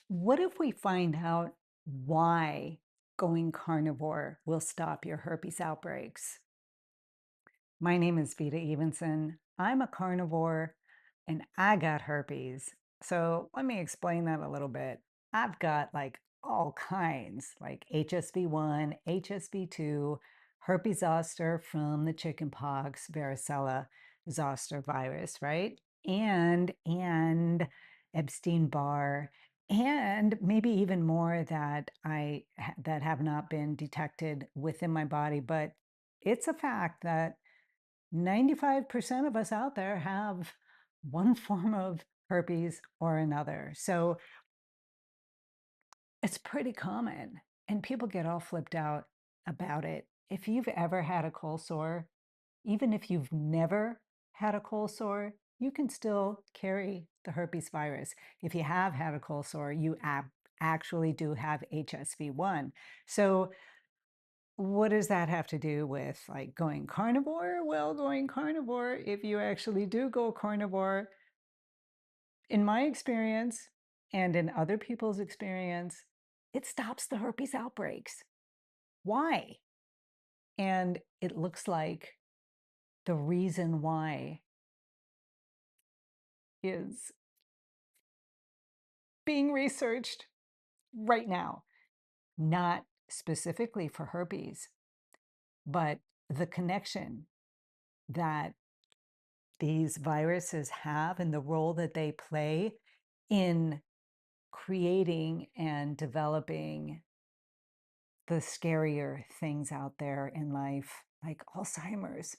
What if we find out why going carnivore will stop your herpes outbreaks? My name is Vita Evenson. I'm a carnivore and I got herpes. So let me explain that a little bit. I've got like all kinds, like HSV1, HSV2, herpes zoster from the chickenpox, varicella zoster virus, right? And Epstein-Barr, and maybe even more that have not been detected within my body. But it's a fact that 95% of us out there have one form of herpes or another. So it's pretty common. And people get all flipped out about it. If you've ever had a cold sore, even if you've never had a cold sore, you can still carry the herpes virus. If you have had a cold sore, you actually do have HSV1. So what does that have to do with like going carnivore? Well, going carnivore, if you actually do go carnivore, in my experience and in other people's experience, it stops the herpes outbreaks. Why? And it looks like the reason why is being researched right now, not specifically for herpes, but the connection that these viruses have and the role that they play in creating and developing the scarier things out there in life, like Alzheimer's,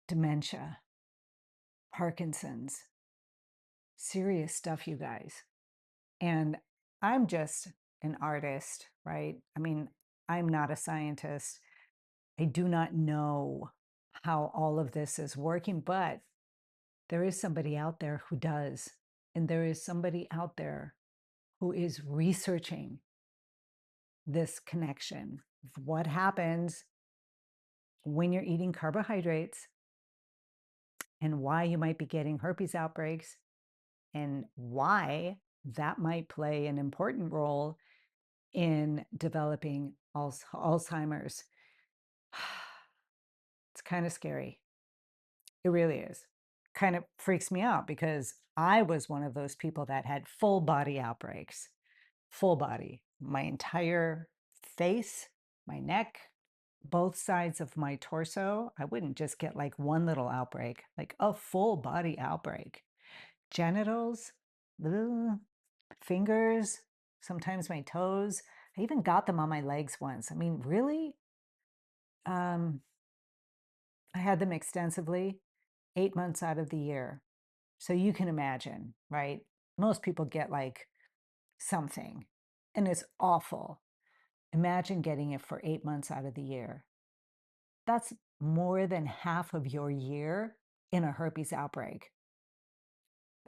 dementia, Parkinson's, serious stuff, you guys. And I'm just an artist, right? I mean, I'm not a scientist. I do not know how all of this is working, but there is somebody out there who does. And there is somebody out there who is researching this connection of what happens when you're eating carbohydrates and why you might be getting herpes outbreaks and why that might play an important role in developing Alzheimer's. It's kind of scary. It really is. Kind of freaks me out because I was one of those people that had full body outbreaks, full body, my entire face, my neck, both sides of my torso. I wouldn't just get like one little outbreak, like a full body outbreak. Genitals, ugh, fingers, sometimes my toes. I even got them on my legs once. I mean, really? Um, I had them extensively, 8 months out of the year. So you can imagine, right? Most people get like something and it's awful. Imagine getting it for 8 months out of the year. That's more than half of your year in a herpes outbreak.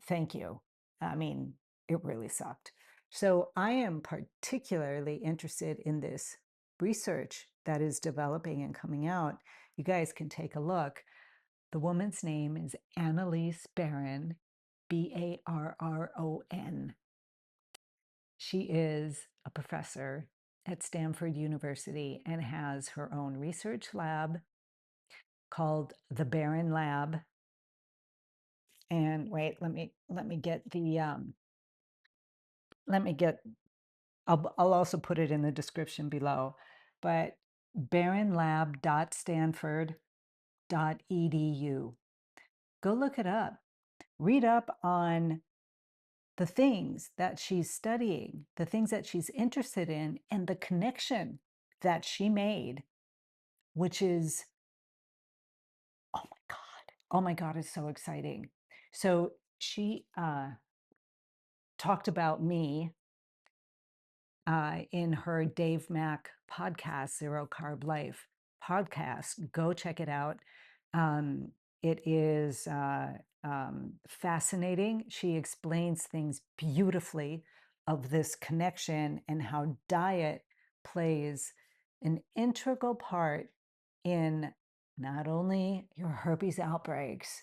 Thank you. I mean, it really sucked. So I am particularly interested in this research that is developing and coming out. You guys can take a look. The woman's name is Annalise Barron, Barron. She is a professor at Stanford University and has her own research lab called the Barron Lab. And wait, let me get the let me get I'll also put it in the description below. But barronlab.stanford.edu. Go look it up. Read up on the things that she's studying, the things that she's interested in, and the connection that she made, which is, oh my God, oh my God, it's so exciting. So she talked about me in her Dave Mack podcast, Zero Carb Life podcast. Go check it out. It is fascinating. She explains things beautifully of this connection and how diet plays an integral part in not only your herpes outbreaks,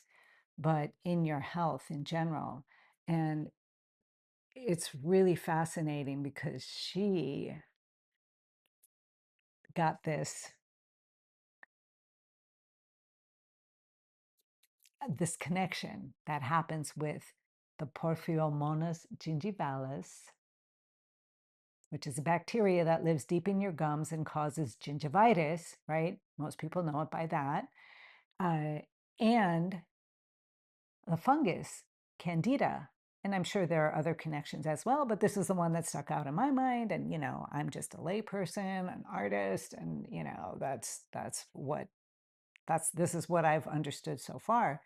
but in your health in general. And it's really fascinating because she got this connection that happens with the Porphyromonas gingivalis, which is a bacteria that lives deep in your gums and causes gingivitis, right? Most people know it by that. Uh, and the fungus, Candida. And I'm sure there are other connections as well, but this is the one that stuck out in my mind. And, I'm just a layperson, an artist, and, this is what I've understood so far,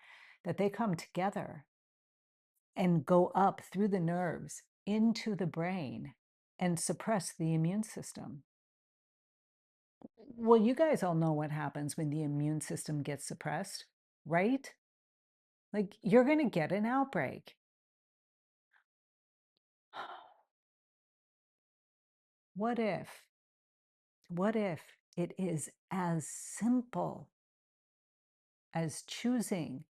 that they come together and go up through the nerves into the brain and suppress the immune system. Well, you guys all know what happens when the immune system gets suppressed, right? Like, you're going to get an outbreak. What if, what if it is as simple as choosing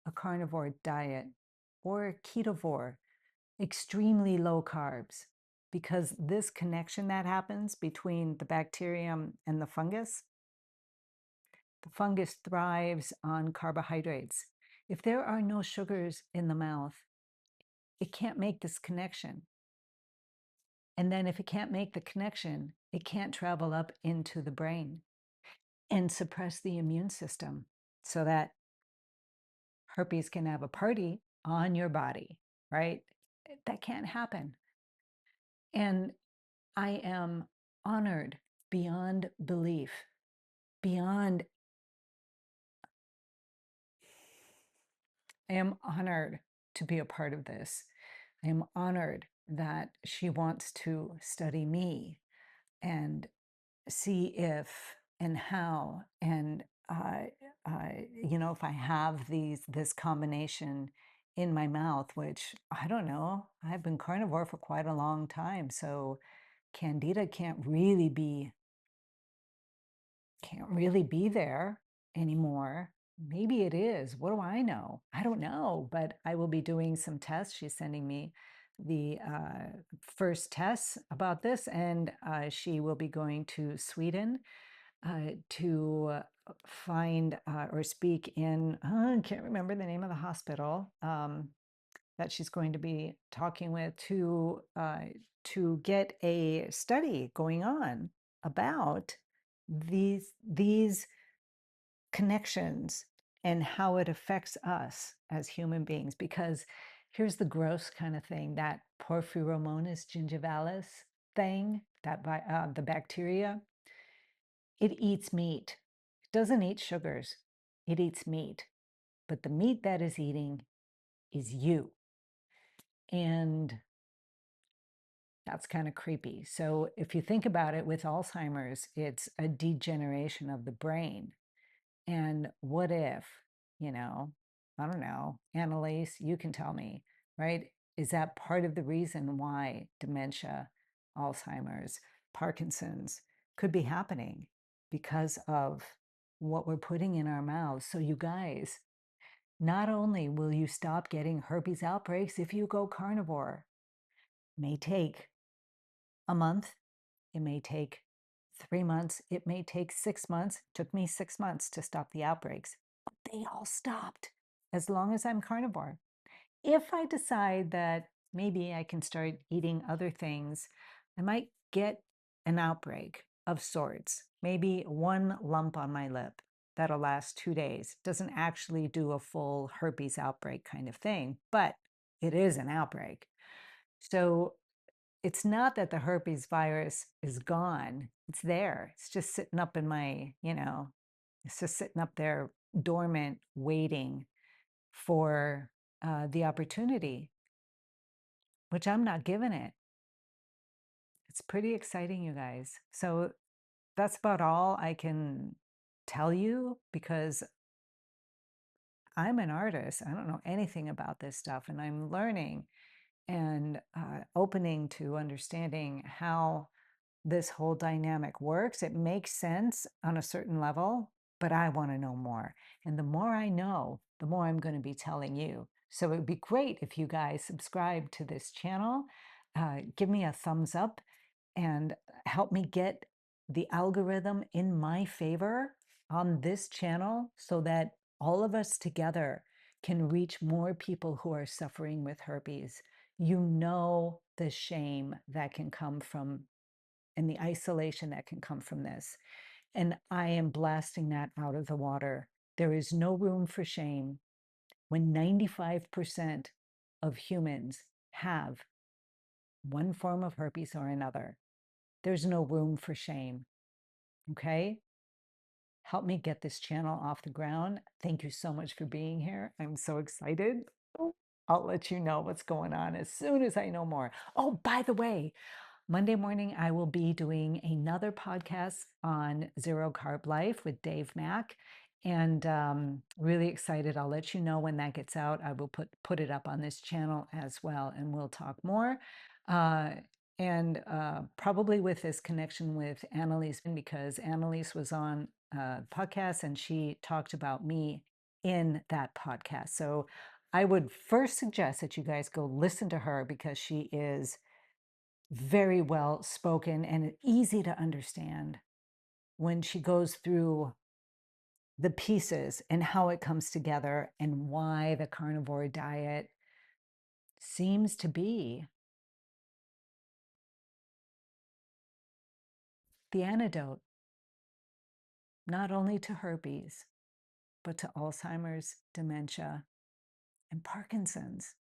a carnivore diet or a ketovore, extremely low carbs? Because this connection that happens between the bacterium and the fungus thrives on carbohydrates. If there are no sugars in the mouth, it can't make this connection. And then if it can't make the connection, it can't travel up into the brain and suppress the immune system so that herpes can have a party on your body, right? That can't happen. And I am honored beyond belief, beyond, I am honored to be a part of this. I am honored that she wants to study me and see if and how and if I have this combination in my mouth, which I don't know. I've been carnivore for quite a long time, so candida can't really be there anymore. Maybe it is. What do I know? I don't know, but I will be doing some tests. She's sending me the first tests about this, and she will be going to Sweden to find or speak in, I can't remember the name of the hospital that she's going to be talking with to get a study going on about these connections and how it affects us as human beings. Because here's the gross kind of thing, that Porphyromonas gingivalis thing, the bacteria, it eats meat. It doesn't eat sugars. It eats meat. But the meat that is eating is you. And that's kind of creepy. So if you think about it with Alzheimer's, it's a degeneration of the brain. And what if, I don't know, Annalise, you can tell me, right? Is that part of the reason why dementia, Alzheimer's, Parkinson's could be happening because of what we're putting in our mouths? So you guys, not only will you stop getting herpes outbreaks if you go carnivore, it may take a month, it may take 3 months, it may take 6 months. It took me 6 months to stop the outbreaks, but they all stopped as long as I'm carnivore. If I decide that maybe I can start eating other things, I might get an outbreak of sorts, maybe one lump on my lip that'll last 2 days. Doesn't actually do a full herpes outbreak kind of thing, but it is an outbreak. So it's not that the herpes virus is gone. It's there. It's just sitting up in it's just sitting up there dormant, waiting for the opportunity, which I'm not giving it. It's pretty exciting, you guys. So that's about all I can tell you because I'm an artist. I don't know anything about this stuff, and I'm learning and opening to understanding how this whole dynamic works. It makes sense on a certain level, but I want to know more. And the more I know, the more I'm going to be telling you. So it would be great if you guys subscribe to this channel, give me a thumbs up, and help me get the algorithm in my favor on this channel so that all of us together can reach more people who are suffering with herpes. You know the shame that can come from and the isolation that can come from this. And I am blasting that out of the water. There is no room for shame when 95% of humans have one form of herpes or another. There's no room for shame. Okay? Help me get this channel off the ground. Thank you so much for being here. I'm so excited. I'll let you know what's going on as soon as I know more. Oh, by the way, Monday morning, I will be doing another podcast on Zero Carb Life with Dave Mack. And really excited. I'll let you know when that gets out. I will put it up on this channel as well, and we'll talk more. Uh, and probably with this connection with Annalise, because Annalise was on podcast and she talked about me in that podcast. So I would first suggest that you guys go listen to her because she is very well spoken and easy to understand when she goes through the pieces and how it comes together and why the carnivore diet seems to be the antidote, not only to herpes, but to Alzheimer's, dementia, and Parkinson's.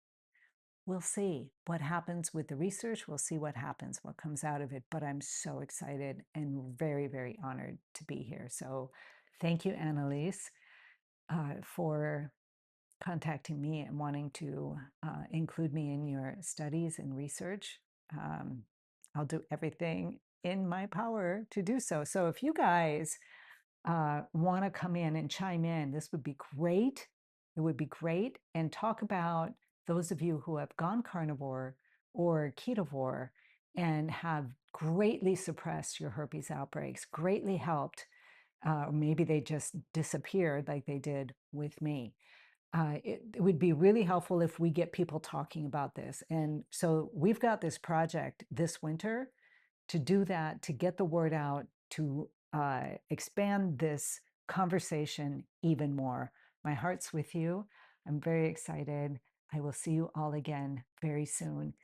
We'll see what happens with the research. We'll see what happens, what comes out of it. But I'm so excited and very, very honored to be here. So thank you, Annalise, for contacting me and wanting to include me in your studies and research. Um, I'll do everything in my power to do so. So if you guys want to come in and chime in, this would be great. It would be great. And talk about those of you who have gone carnivore or ketovore and have greatly suppressed your herpes outbreaks, greatly helped. Maybe they just disappeared like they did with me. It would be really helpful if we get people talking about this. And so we've got this project this winter to do that, to get the word out, to expand this conversation even more. My heart's with you. I'm very excited. I will see you all again very soon.